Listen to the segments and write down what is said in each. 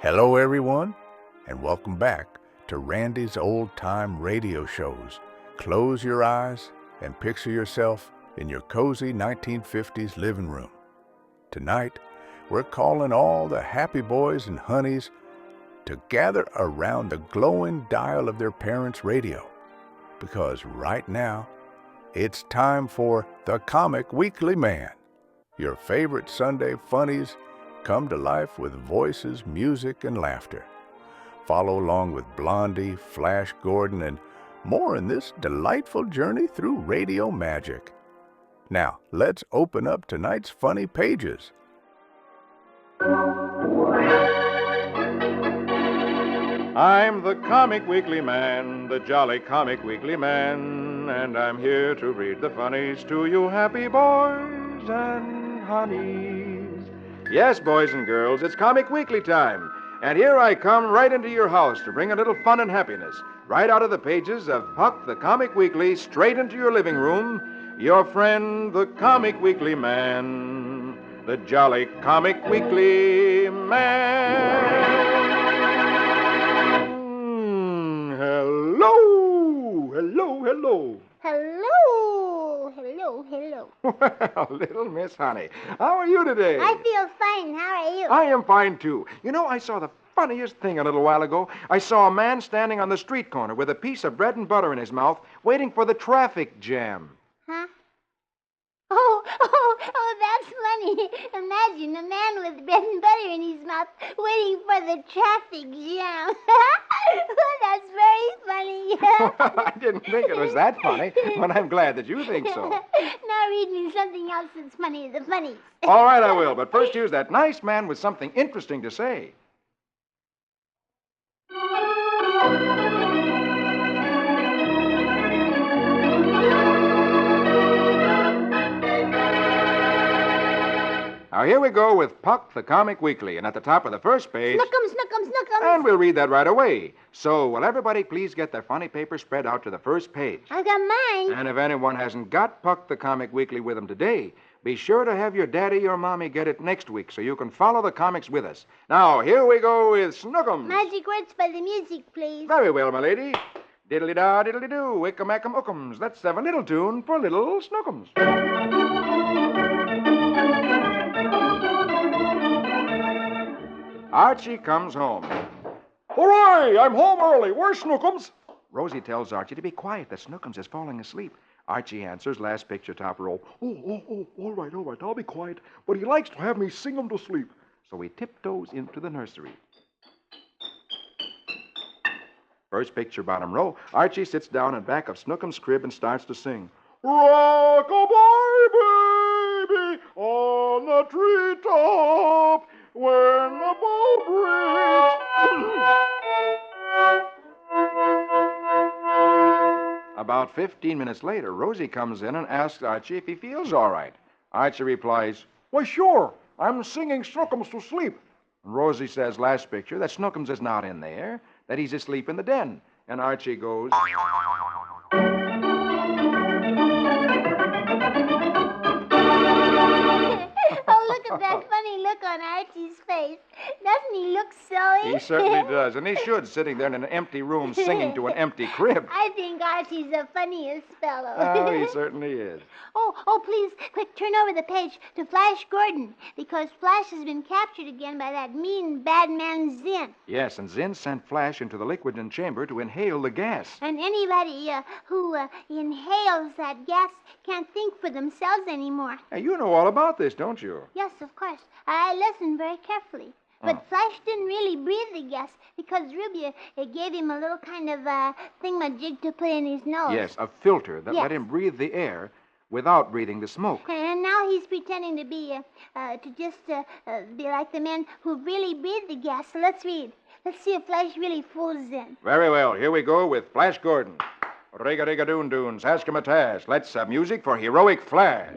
Hello, everyone, and welcome back to Randy's Old Time Radio Shows. Close your eyes and picture yourself in your cozy 1950s living room. Tonight, we're calling all the happy boys and honeys to gather around the glowing dial of their parents' radio, because right now, it's time for the Comic Weekly Man. Your favorite Sunday funnies come to life with voices, music, and laughter. Follow along with Blondie, Flash Gordon, and more in this delightful journey through radio magic. Now, let's open up tonight's funny pages. I'm the Comic Weekly Man, the jolly Comic Weekly Man, and I'm here to read the funnies to you happy boys and honeys. Yes, boys and girls, it's Comic Weekly time, and here I come right into your house to bring a little fun and happiness, right out of the pages of Puck the Comic Weekly, straight into your living room. Your friend, the Comic Weekly Man, the jolly Comic Weekly Man. Hello, hello, hello. Hello, hello, hello. Well, little Miss Honey, how are you today? I feel fine. How are you? I am fine, too. You know, I saw the funniest thing a little while ago. I saw a man standing on the street corner with a piece of bread and butter in his mouth, waiting for the traffic jam. Huh? Oh, that's funny. Imagine a man with bread and butter in his mouth waiting for the traffic jam. That's very funny. I didn't think it was that funny, but I'm glad that you think so. Now read me something else that's funny, the funnies. All right, I will, but first here's that nice man with something interesting to say. Now, here we go with Puck the Comic Weekly, and at the top of the first page... Snookums, snookums, snookums. And we'll read that right away. So, will everybody please get their funny paper spread out to the first page? I've got mine. And if anyone hasn't got Puck the Comic Weekly with them today, be sure to have your daddy or mommy get it next week so you can follow the comics with us. Now, here we go with Snookums. Magic words by the music, please. Very well, my lady. Diddly-da, diddly-do, wick-a-mack-em, ookums. Let's have a little tune for little Snookums. Archie comes home. Hooray! I'm home early. Where's Snookums? Rosie tells Archie to be quiet, that Snookums is falling asleep. Archie answers, last picture, top row. Oh, all right, I'll be quiet. But he likes to have me sing him to sleep. So he tiptoes into the nursery. First picture, bottom row. Archie sits down in back of Snookums' crib and starts to sing. Rock-a-bye, baby, on the treetop, when the boat breaks. About 15 minutes later, Rosie comes in and asks Archie if he feels all right. Archie replies, "Why, sure. I'm singing Snookums to sleep." And Rosie says, last picture, that Snookums is not in there, that he's asleep in the den. And Archie goes... Oh, look at that funny look on Archie's face. Doesn't he look silly? He certainly does, and he should, sitting there in an empty room singing to an empty crib. I think Archie's the funniest fellow. Oh, he certainly is. Oh, please, quick, turn over the page to Flash Gordon, because Flash has been captured again by that mean bad man Zinn. Yes, and Zinn sent Flash into the liquid chamber to inhale the gas. And anybody who inhales that gas can't think for themselves anymore. Hey, you know all about this, don't you? Yes, of course. I listened very carefully. But Flash didn't really breathe the gas because Ruby gave him a little kind of thingamajig to put in his nose. Yes, a filter that let him breathe the air without breathing the smoke. And now he's pretending to be like the men who really breathe the gas. So let's read. Let's see if Flash really fools in. Very well. Here we go with Flash Gordon. Rig-a-rig-a-doon-doons, ask him a task. Let's have music for heroic Flash.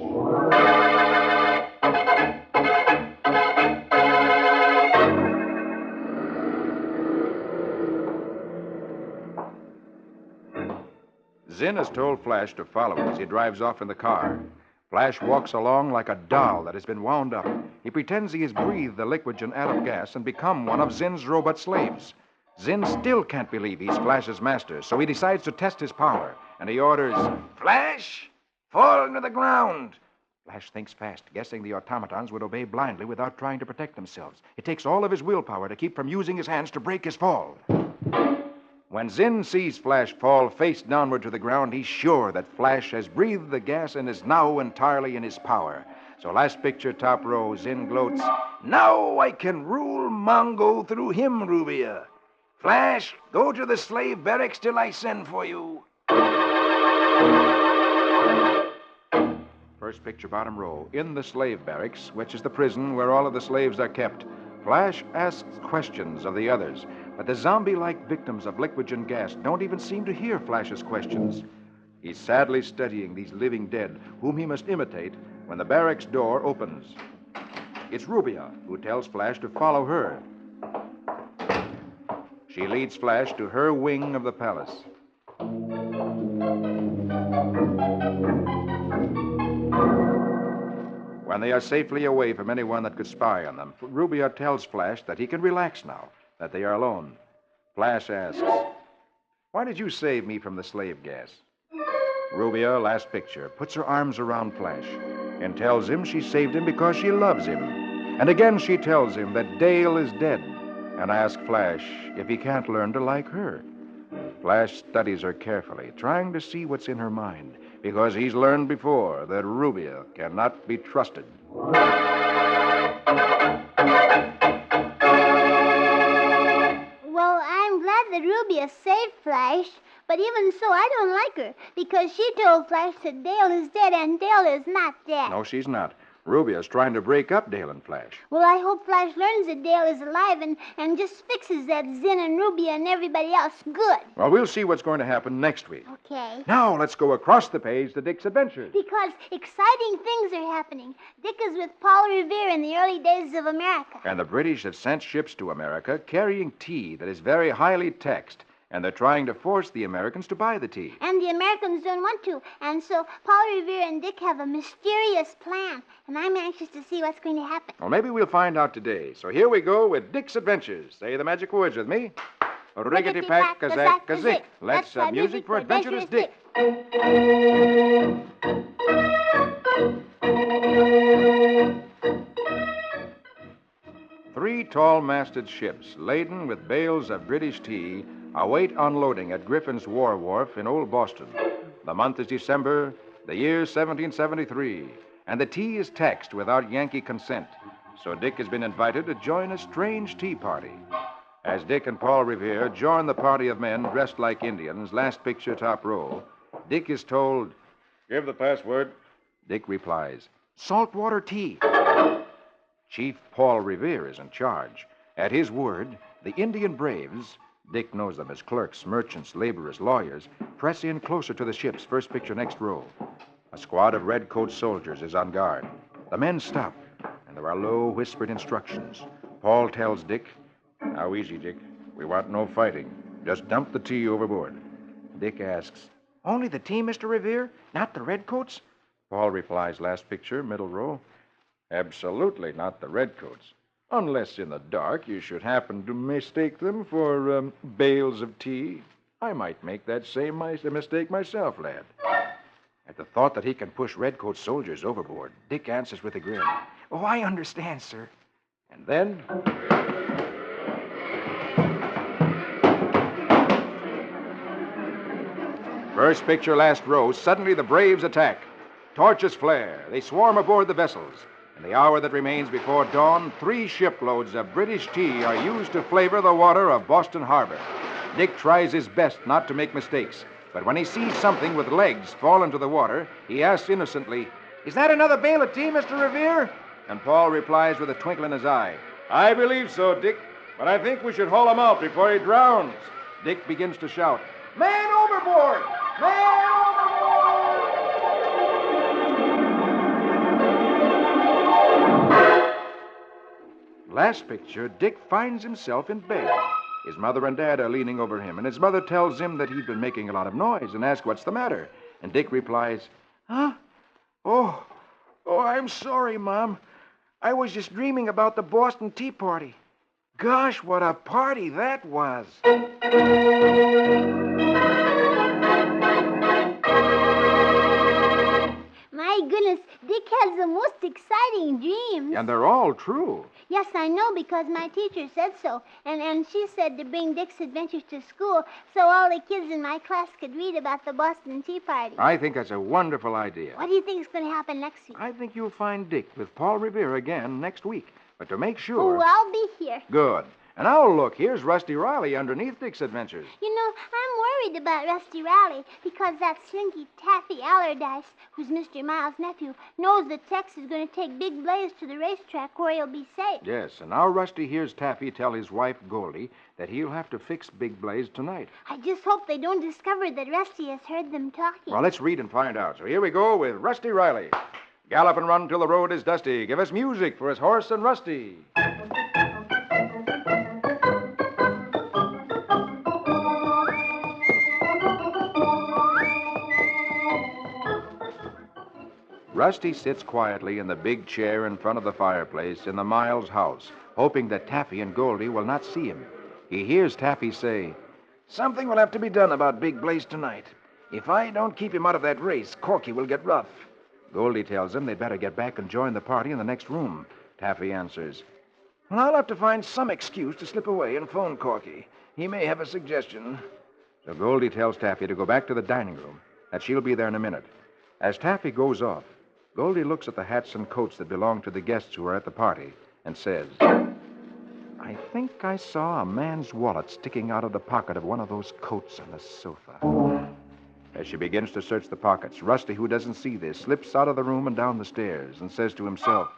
Zinn has told Flash to follow him as he drives off in the car. Flash walks along like a doll that has been wound up. He pretends he has breathed the liquid atom gas and become one of Zinn's robot slaves. Zinn still can't believe he's Flash's master, so he decides to test his power, and he orders, "Flash, fall into the ground." Flash thinks fast, guessing the automatons would obey blindly without trying to protect themselves. It takes all of his willpower to keep from using his hands to break his fall. When Zinn sees Flash fall face downward to the ground, he's sure that Flash has breathed the gas and is now entirely in his power. So last picture, top row, Zinn gloats, "Now I can rule Mongo through him, Rubia. Flash, go to the slave barracks till I send for you." First picture, bottom row, in the slave barracks, which is the prison where all of the slaves are kept. Flash asks questions of the others, but the zombie-like victims of liquid gas don't even seem to hear Flash's questions. He's sadly studying these living dead, whom he must imitate when the barracks door opens. It's Rubia, who tells Flash to follow her. She leads Flash to her wing of the palace. When they are safely away from anyone that could spy on them, Rubia tells Flash that he can relax now, that they are alone. Flash asks, "Why did you save me from the slave gas?" Rubia, last picture, puts her arms around Flash and tells him she saved him because she loves him. And again she tells him that Dale is dead and asks Flash if he can't learn to like her. Flash studies her carefully, trying to see what's in her mind, because he's learned before that Rubia cannot be trusted. Well, I'm glad that Rubia saved Flash, but even so, I don't like her, because she told Flash that Dale is dead, and Dale is not dead. No, she's not. Rubia's trying to break up Dale and Flash. Well, I hope Flash learns that Dale is alive and just fixes that Zinn and Rubia and everybody else good. Well, we'll see what's going to happen next week. Okay. Now, let's go across the page to Dick's Adventures. Because exciting things are happening. Dick is with Paul Revere in the early days of America. And the British have sent ships to America carrying tea that is very highly taxed. And they're trying to force the Americans to buy the tea. And the Americans don't want to. And so Paul Revere and Dick have a mysterious plan. And I'm anxious to see what's going to happen. Well, maybe we'll find out today. So here we go with Dick's Adventures. Say the magic words with me. Riggedy-pack, kazak, kazik. Let's have music for Adventurous Dick. Three tall-masted ships laden with bales of British tea await unloading at Griffin's War Wharf in Old Boston. The month is December, the year 1773, and the tea is taxed without Yankee consent. So Dick has been invited to join a strange tea party. As Dick and Paul Revere join the party of men dressed like Indians, last picture, top row, Dick is told, Give the password. Dick replies, "Saltwater tea." Chief Paul Revere is in charge. At his word, the Indian braves, Dick knows them as clerks, merchants, laborers, lawyers, press in closer to the ships. First picture, next row. A squad of red-coat soldiers is on guard. The men stop, and there are low, whispered instructions. Paul tells Dick, Now, easy, Dick. We want no fighting. Just dump the tea overboard. Dick asks, "Only the tea, Mr. Revere? Not the redcoats?" Paul replies, last picture, middle row, Absolutely not the redcoats. Unless in the dark you should happen to mistake them for bales of tea. I might make that same mistake myself, lad. At the thought that he can push redcoat soldiers overboard, Dick answers with a grin, "Oh, I understand, sir." And then... First picture, last row, suddenly the braves attack. Torches flare. They swarm aboard the vessels. In the hour that remains before dawn, 3 shiploads of British tea are used to flavor the water of Boston Harbor. Dick tries his best not to make mistakes, but when he sees something with legs fall into the water, he asks innocently, "Is that another bale of tea, Mr. Revere?" And Paul replies with a twinkle in his eye, I believe so, Dick. But I think we should haul him out before he drowns. Dick begins to shout, "Man overboard! Man overboard!" Last picture, Dick finds himself in bed. His mother and dad are leaning over him, and his mother tells him that he's been making a lot of noise and asks what's the matter. And Dick replies, "Huh? Oh, I'm sorry, Mom. I was just dreaming about the Boston Tea Party. Gosh, what a party that was. My goodness, Dick has the most exciting dreams. And they're all true. Yes, I know, because my teacher said so. And she said to bring Dick's adventures to school so all the kids in my class could read about the Boston Tea Party. I think that's a wonderful idea. What do you think is going to happen next week? I think you'll find Dick with Paul Revere again next week. But to make Oh, sure... I'll be here. Good. And now look, here's Rusty Riley underneath Dick's adventures. You know, I'm worried about Rusty Riley because that slinky Taffy Allardyce, who's Mr. Miles' nephew, knows that Tex is going to take Big Blaze to the racetrack where he'll be safe. Yes, and now Rusty hears Taffy tell his wife, Goldie, that he'll have to fix Big Blaze tonight. I just hope they don't discover that Rusty has heard them talking. Well, let's read and find out. So here we go with Rusty Riley. Gallop and run till the road is dusty. Give us music for his horse and Rusty. Rusty sits quietly in the big chair in front of the fireplace in the Miles house, hoping that Taffy and Goldie will not see him. He hears Taffy say, "Something will have to be done about Big Blaze tonight. If I don't keep him out of that race, Corky will get rough." Goldie tells him they'd better get back and join the party in the next room. Taffy answers, "Well, I'll have to find some excuse to slip away and phone Corky. He may have a suggestion." So Goldie tells Taffy to go back to the dining room, that she'll be there in a minute. As Taffy goes off, Goldie looks at the hats and coats that belong to the guests who are at the party and says, "I think I saw a man's wallet sticking out of the pocket of one of those coats on the sofa." As she begins to search the pockets, Rusty, who doesn't see this, slips out of the room and down the stairs and says to himself,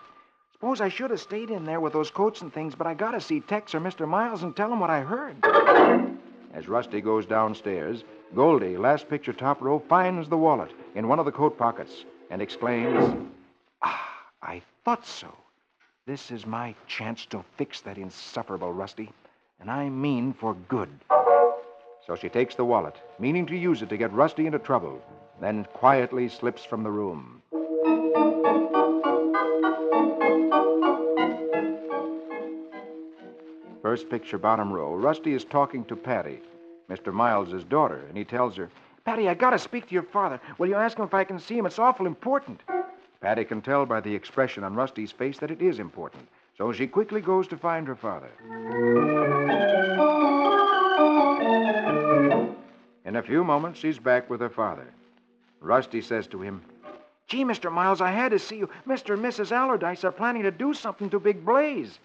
"Suppose I should have stayed in there with those coats and things, but I gotta see Tex or Mr. Miles and tell them what I heard." As Rusty goes downstairs, Goldie, last picture top row, finds the wallet in one of the coat pockets and exclaims, "Ah, I thought so. This is my chance to fix that insufferable Rusty, and I mean for good." So she takes the wallet, meaning to use it to get Rusty into trouble, then quietly slips from the room. First picture, bottom row, Rusty is talking to Patty, Mr. Miles' daughter, and he tells her, "Patty, I gotta speak to your father. Will you ask him if I can see him? It's awful important." Patty can tell by the expression on Rusty's face that it is important, so she quickly goes to find her father. In a few moments, she's back with her father. Rusty says to him, "Gee, Mr. Miles, I had to see you. Mr. and Mrs. Allardyce are planning to do something to Big Blaze."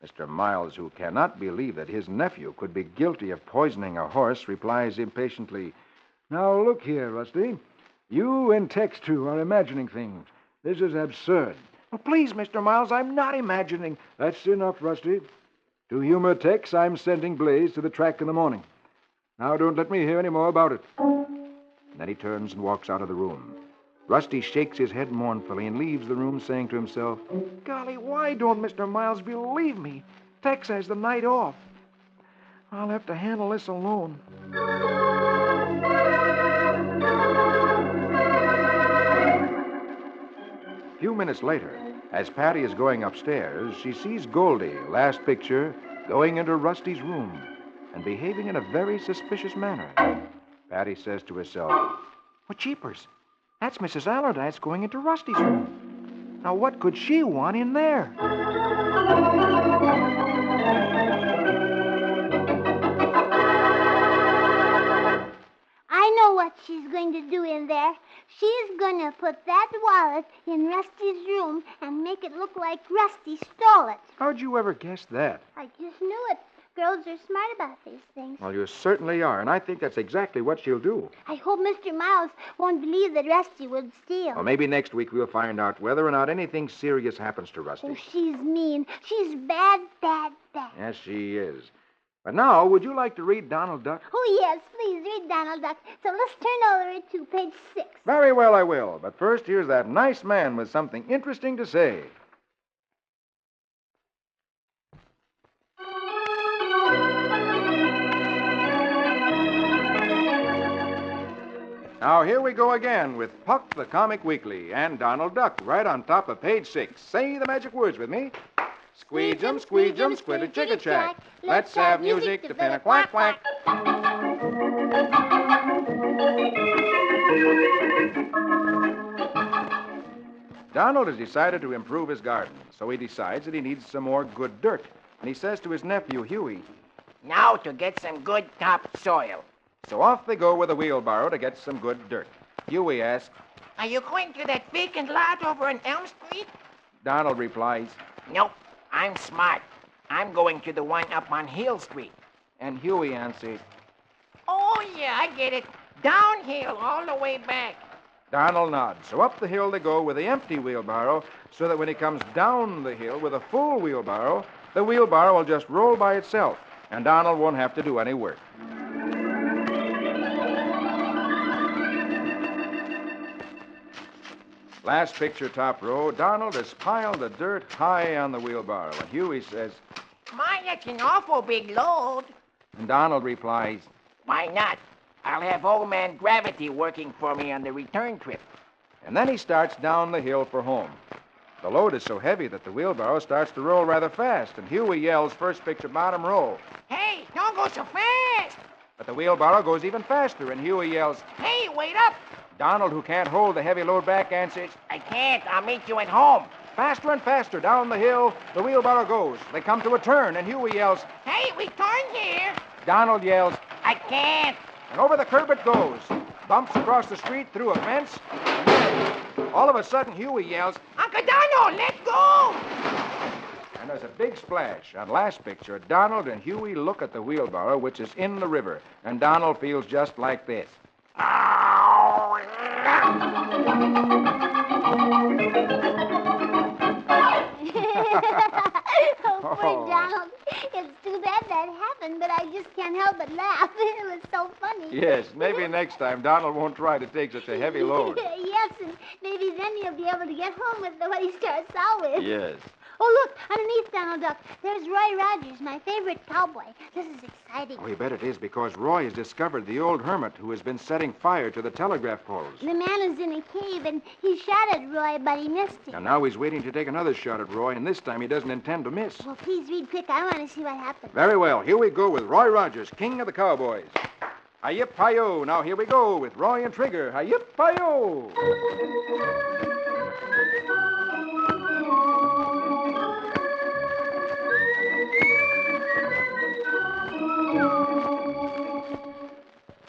Mr. Miles, who cannot believe that his nephew could be guilty of poisoning a horse, replies impatiently, "Now, look here, Rusty. You and Tex, too, are imagining things. This is absurd." "Oh, please, Mr. Miles, I'm not imagining." "That's enough, Rusty. To humor Tex, I'm sending Blaze to the track in the morning. Now, don't let me hear any more about it." Then he turns and walks out of the room. Rusty shakes his head mournfully and leaves the room, saying to himself, "Golly, why don't Mr. Miles believe me? Tex has the night off. I'll have to handle this alone." A few minutes later, as Patty is going upstairs, she sees Goldie, last picture, going into Rusty's room and behaving in a very suspicious manner. Patty says to herself, "Well, jeepers, that's Mrs. Allardyce going into Rusty's room. Now, what could she want in there?" I know what she's going to do in there. She's going to put that wallet in Rusty's room and make it look like Rusty stole it. How'd you ever guess that? I just knew it. Girls are smart about these things. Well, you certainly are, and I think that's exactly what she'll do. I hope Mr. Miles won't believe that Rusty would steal. Well, maybe next week we'll find out whether or not anything serious happens to Rusty. Oh, she's mean. She's bad, bad, bad. Yes, she is. But now, would you like to read Donald Duck? Oh, yes, please read Donald Duck. So let's turn over to page 6. Very well, I will. But first, here's that nice man with something interesting to say. Now, here we go again with Puck the Comic Weekly and Donald Duck right on top of page 6. Say the magic words with me. Squeege-em, squeege-em, squitter-chicka-chack. Let's have music to fin a quack-quack. Donald has decided to improve his garden, so he decides that he needs some more good dirt. And he says to his nephew, Huey, Now to get some good topsoil. so off they go with a wheelbarrow to get some good dirt. Huey asks, Are you going to that vacant lot over on Elm Street? Donald replies, Nope, I'm smart. I'm going to the one up on Hill Street. and Huey answers, Oh, yeah, I get it. Downhill all the way back. Donald nods. So up the hill they go with the empty wheelbarrow, so that when he comes down the hill with a full wheelbarrow, the wheelbarrow will just roll by itself, and Donald won't have to do any work. Last picture, top row. Donald has piled the dirt high on the wheelbarrow, and Huey says, My, that's an awful big load. and Donald replies, Why not? I'll have old man Gravity working for me on the return trip. and then he starts down the hill for home. The load is so heavy that the wheelbarrow starts to roll rather fast, and Huey yells, first picture, bottom row. Hey, don't go so fast. But the wheelbarrow goes even faster, and Huey yells, Hey, wait up. Donald, who can't hold the heavy load back, answers, I can't. I'll meet you at home. faster and faster down the hill, the wheelbarrow goes. They come to a turn, and Huey yells, Hey, we turn here. Donald yells, I can't. and over the curb it goes. Bumps across the street through a fence, and then, all of a sudden, Huey yells, Uncle Donald, let go. and there's a big splash. On last picture, Donald and Huey look at the wheelbarrow, which is in the river, and Donald feels just like this. Oh, poor Donald. It's too bad that happened, but I just can't help but laugh. It was so funny. Yes, maybe next time Donald won't try to take such a heavy load. Yes, and maybe then he'll be able to get home with what he starts out with. Yes. Oh, look, underneath Donald Duck, there's Roy Rogers, my favorite cowboy. This is exciting. We bet it is because Roy has discovered the old hermit who has been setting fire to the telegraph poles. The man is in a cave, and he shot at Roy, but he missed him. And now he's waiting to take another shot at Roy, and this time he doesn't intend to miss. Well, please read quick. I want to see what happens. Very well, here we go with Roy Rogers, king of the cowboys. Hi-yip-hi-yo. Now here we go with Roy and Trigger. Hi-yip-hi-yo.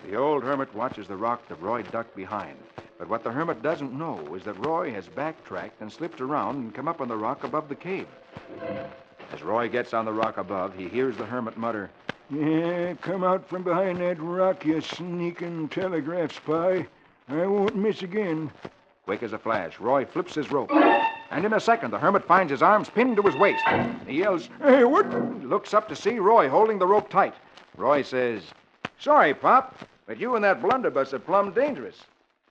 The old hermit watches the rock that Roy ducked behind. But what the hermit doesn't know is that Roy has backtracked and slipped around and come up on the rock above the cave. As Roy gets on the rock above, he hears the hermit mutter, Yeah, come out from behind that rock, you sneaking telegraph spy. I won't miss again. Quick as a flash, Roy flips his rope. And in a second, the hermit finds his arms pinned to his waist. He yells, Hey, what? He looks up to see Roy holding the rope tight. Roy says, Sorry, Pop, but you and that blunderbuss are plumb dangerous.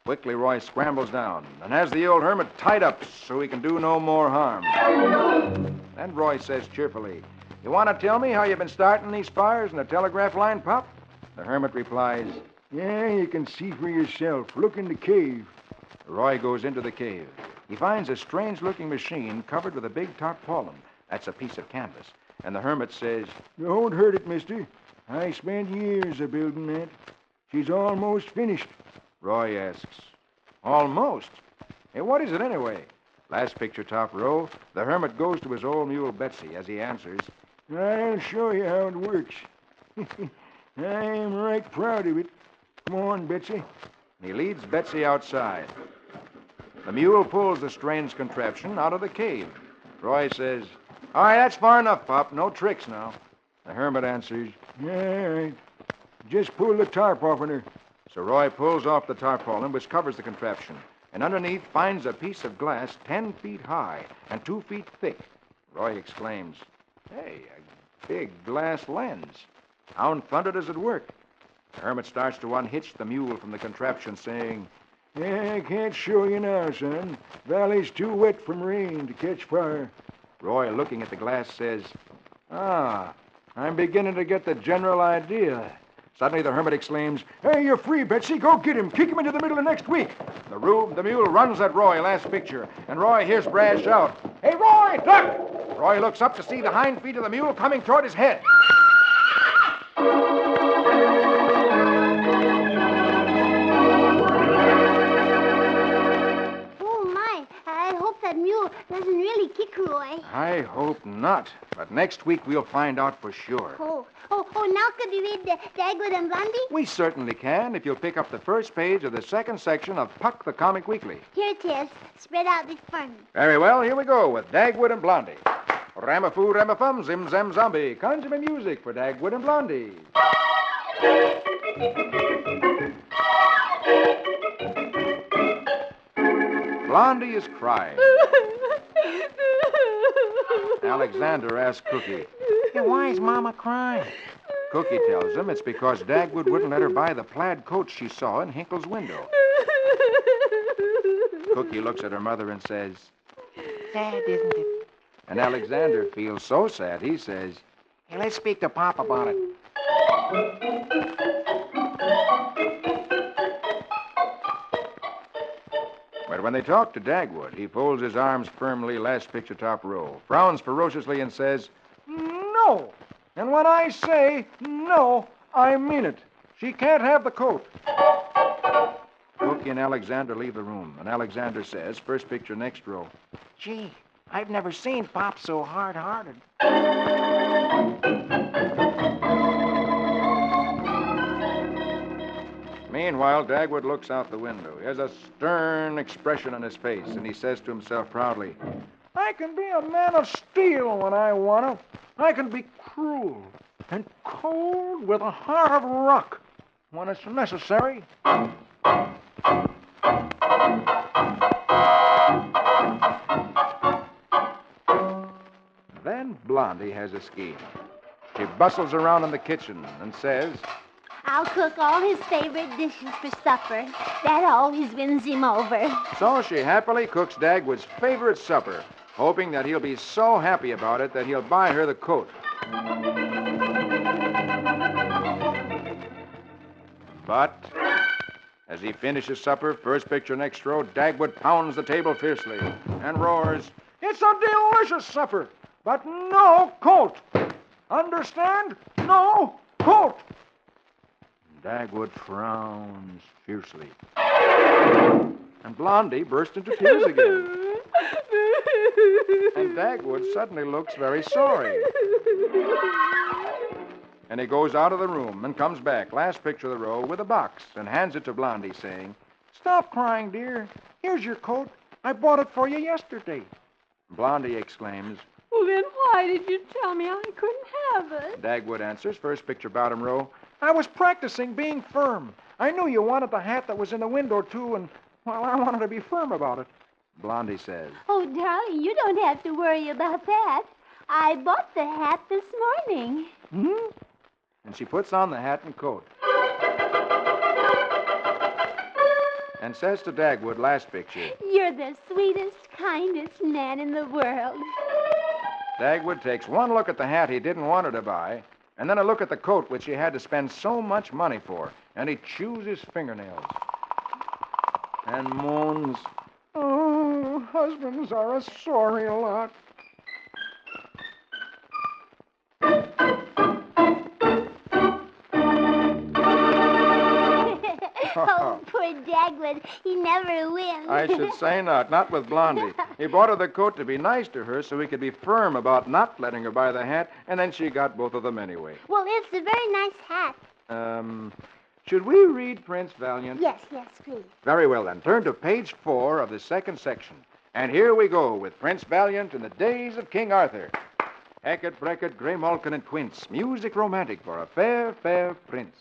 Quickly, Roy scrambles down and has the old hermit tied up so he can do no more harm. Then Roy says cheerfully, You want to tell me how you've been starting these fires in the telegraph line, Pop? The hermit replies, Yeah, you can see for yourself. Look in the cave. Roy goes into the cave. He finds a strange-looking machine covered with a big tarpaulin. That's a piece of canvas. And the hermit says, Don't hurt it, mister. I spent years a building that. She's almost finished. Roy asks, Almost? Hey, what is it anyway? Last picture, top row. The hermit goes to his old mule Betsy as he answers, I'll show you how it works. I'm right proud of it. Come on, Betsy. He leads Betsy outside. The mule pulls the strange contraption out of the cave. Roy says, All right, that's far enough, Pop. No tricks now. The hermit answers, All right. Just pull the tarp off on her. So Roy pulls off the tarpaulin, which covers the contraption, and underneath finds a piece of glass 10 feet high and 2 feet thick. Roy exclaims, Hey, a big glass lens. How in thunder does it work? The hermit starts to unhitch the mule from the contraption, saying, I can't show you now, son. Valley's too wet from rain to catch fire. Roy, looking at the glass, says, I'm beginning to get the general idea. Suddenly the hermit exclaims, "Hey, you're free, Betsy. Go get him. Kick him into the middle of next week." The mule runs at Roy, last picture, and Roy hears Brad shout, "Hey, Roy, duck!" Roy looks up to see the hind feet of the mule coming toward his head. Oh, my. I hope that mule doesn't really kick Roy. I hope not. But next week we'll find out for sure. Oh, now could we read the Dagwood and Blondie? We certainly can if you'll pick up the first page of the second section of Puck the Comic Weekly. Here it is. Spread out before me. Very well, here we go with Dagwood and Blondie. Ramafoo, ramafum, zim, zam, zombie. Conjure me music for Dagwood and Blondie. Blondie is crying. Alexander asks Cookie. Hey, why is Mama crying? Cookie tells him it's because Dagwood wouldn't let her buy the plaid coat she saw in Hinkle's window. Cookie looks at her mother and says, Sad, isn't it? and Alexander feels so sad, he says, Hey, let's speak to Pop about it. But when they talk to Dagwood, he folds his arms firmly last picture top row, frowns ferociously and says, "No. And when I say no, I mean it. She can't have the coat." Cookie and Alexander leave the room, and Alexander says, first picture next row, Gee, I've never seen Pop so hard-hearted. Meanwhile, Dagwood looks out the window. He has a stern expression on his face, and he says to himself proudly, "I can be a man of steel when I want to. I can be cruel and cold with a heart of rock when it's necessary." Then Blondie has a scheme. She bustles around in the kitchen and says, I'll cook all his favorite dishes for supper. That always wins him over. So she happily cooks Dagwood's favorite supper, hoping that he'll be so happy about it that he'll buy her the coat. But as he finishes supper, first picture next row, Dagwood pounds the table fiercely and roars, "It's a delicious supper, but no coat. Understand? No coat." Dagwood frowns fiercely. And Blondie burst into tears again. And Dagwood suddenly looks very sorry. And he goes out of the room and comes back, last picture of the row, with a box and hands it to Blondie, saying, "Stop crying, dear. Here's your coat. I bought it for you yesterday." Blondie exclaims, Well, then why did you tell me I couldn't have it? Dagwood answers, first picture bottom row, "I was practicing being firm. I knew you wanted the hat that was in the window, too, and, well, I wanted to be firm about it." Blondie says, Oh, darling, you don't have to worry about that. I bought the hat this morning. "Hmm?" And she puts on the hat and coat. And says to Dagwood, last picture, You're the sweetest, kindest man in the world. Dagwood takes one look at the hat he didn't want her to buy, and then a look at the coat which he had to spend so much money for, and he chews his fingernails and moans, "Oh, husbands are a sorry lot." Oh, poor Dagwood. He never wins. I should say not with Blondie. He bought her the coat to be nice to her so he could be firm about not letting her buy the hat, and then she got both of them anyway. Well, it's a very nice hat. Should we read Prince Valiant? Yes, please. Very well, then. Turn to page 4 of the second section. And here we go with Prince Valiant in the days of King Arthur. Hackett, Brackett, Graymalkin, and Quince. Music romantic for a fair, fair prince.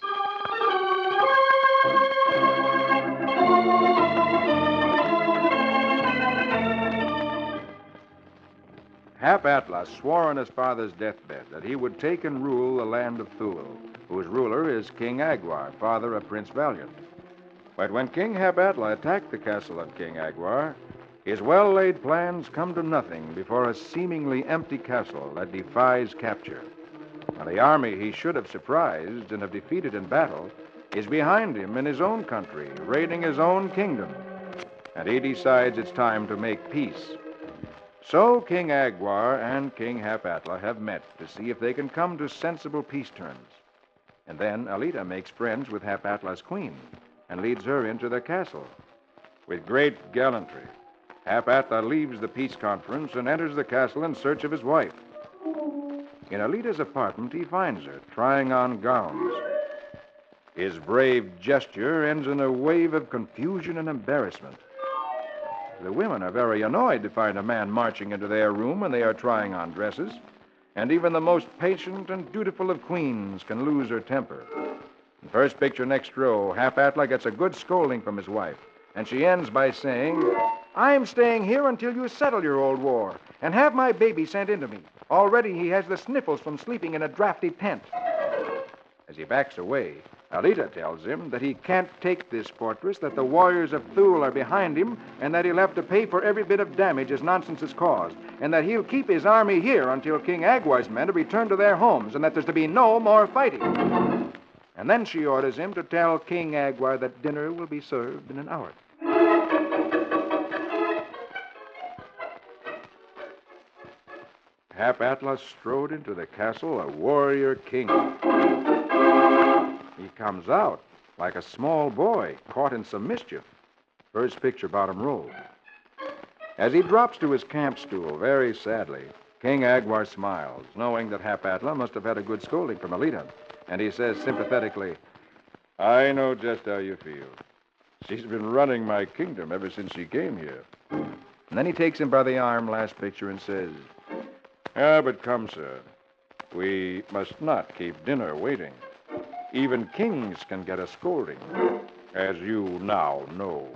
Hap Atlas swore on his father's deathbed that he would take and rule the land of Thule, whose ruler is King Agwar, father of Prince Valiant. But when King Hap Atlas attacked the castle of King Agwar, his well-laid plans come to nothing before a seemingly empty castle that defies capture. Now, the army he should have surprised and have defeated in battle is behind him in his own country, raiding his own kingdom. And he decides it's time to make peace. So King Agwar and King Hap-Atla have met to see if they can come to sensible peace terms. And then Alita makes friends with Hap-Atla's queen and leads her into their castle. With great gallantry, Hap-Atla leaves the peace conference and enters the castle in search of his wife. In Alita's apartment, he finds her, trying on gowns. His brave gesture ends in a wave of confusion and embarrassment. The women are very annoyed to find a man marching into their room when they are trying on dresses, and even the most patient and dutiful of queens can lose her temper. In the first picture next row, Hap-Atla gets a good scolding from his wife, and she ends by saying, "I'm staying here until you settle your old war and have my baby sent into me. Already he has the sniffles from sleeping in a drafty tent." As he backs away, Alita tells him that he can't take this fortress, that the warriors of Thule are behind him, and that he'll have to pay for every bit of damage his nonsense has caused, and that he'll keep his army here until King Agwar's men have returned to their homes, and that there's to be no more fighting. And then she orders him to tell King Agwar that dinner will be served in an hour. Hap-Atla strode into the castle a warrior king. He comes out like a small boy caught in some mischief. First picture, bottom row. As he drops to his camp stool very sadly, King Agwar smiles, knowing that Hap-Atla must have had a good scolding from Alita. And he says sympathetically, I know just how you feel. She's been running my kingdom ever since she came here. And then he takes him by the arm, last picture, and says, But come, sir. We must not keep dinner waiting. Even kings can get a scolding, as you now know.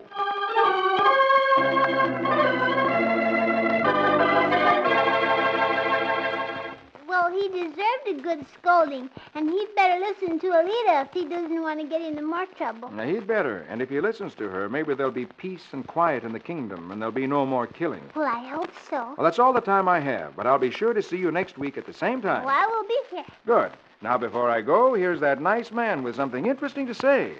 Well, he deserved a good scolding, and he'd better listen to Alita if he doesn't want to get into more trouble. Now, he'd better. And if he listens to her, maybe there'll be peace and quiet in the kingdom, and there'll be no more killing. Well, I hope so. Well, that's all the time I have, but I'll be sure to see you next week at the same time. Well, I will be here. Good. Now, before I go, here's that nice man with something interesting to say.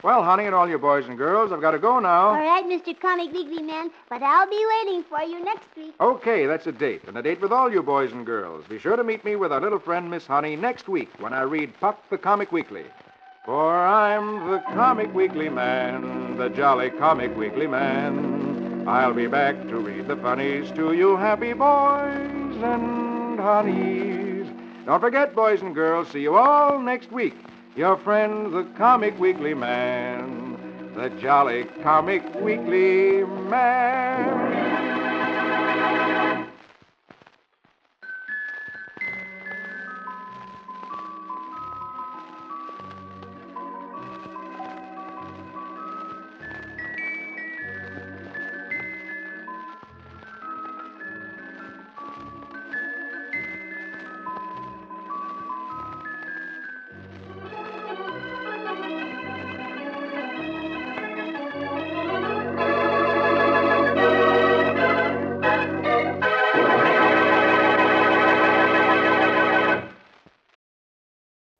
Well, honey, and all you boys and girls, I've got to go now. All right, Mr. Comic Weekly Man, but I'll be waiting for you next week. Okay, that's a date, and a date with all you boys and girls. Be sure to meet me with our little friend, Miss Honey, next week when I read Puck the Comic Weekly. For I'm the Comic Weekly Man, the jolly Comic Weekly Man. I'll be back to read the funnies to you happy boys and honeys. Don't forget, boys and girls, see you all next week. Your friend, the Comic Weekly Man, the jolly Comic Weekly Man.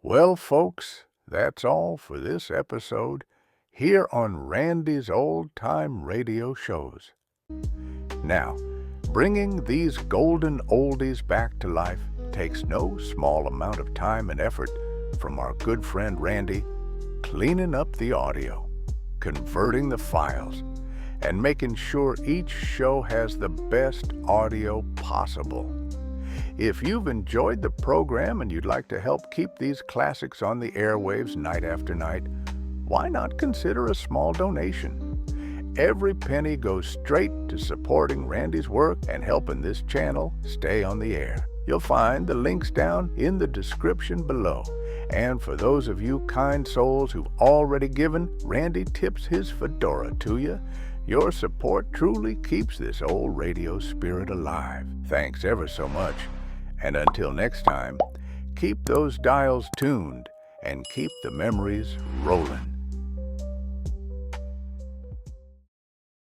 Well, folks, that's all for this episode here on Randy's Old Time Radio Shows. Now, bringing these golden oldies back to life takes no small amount of time and effort from our good friend Randy, cleaning up the audio, converting the files, and making sure each show has the best audio possible. If you've enjoyed the program and you'd like to help keep these classics on the airwaves night after night, why not consider a small donation? Every penny goes straight to supporting Randy's work and helping this channel stay on the air. You'll find the links down in the description below. And for those of you kind souls who've already given, Randy tips his fedora to you. Your support truly keeps this old radio spirit alive. Thanks ever so much. And until next time, keep those dials tuned and keep the memories rolling.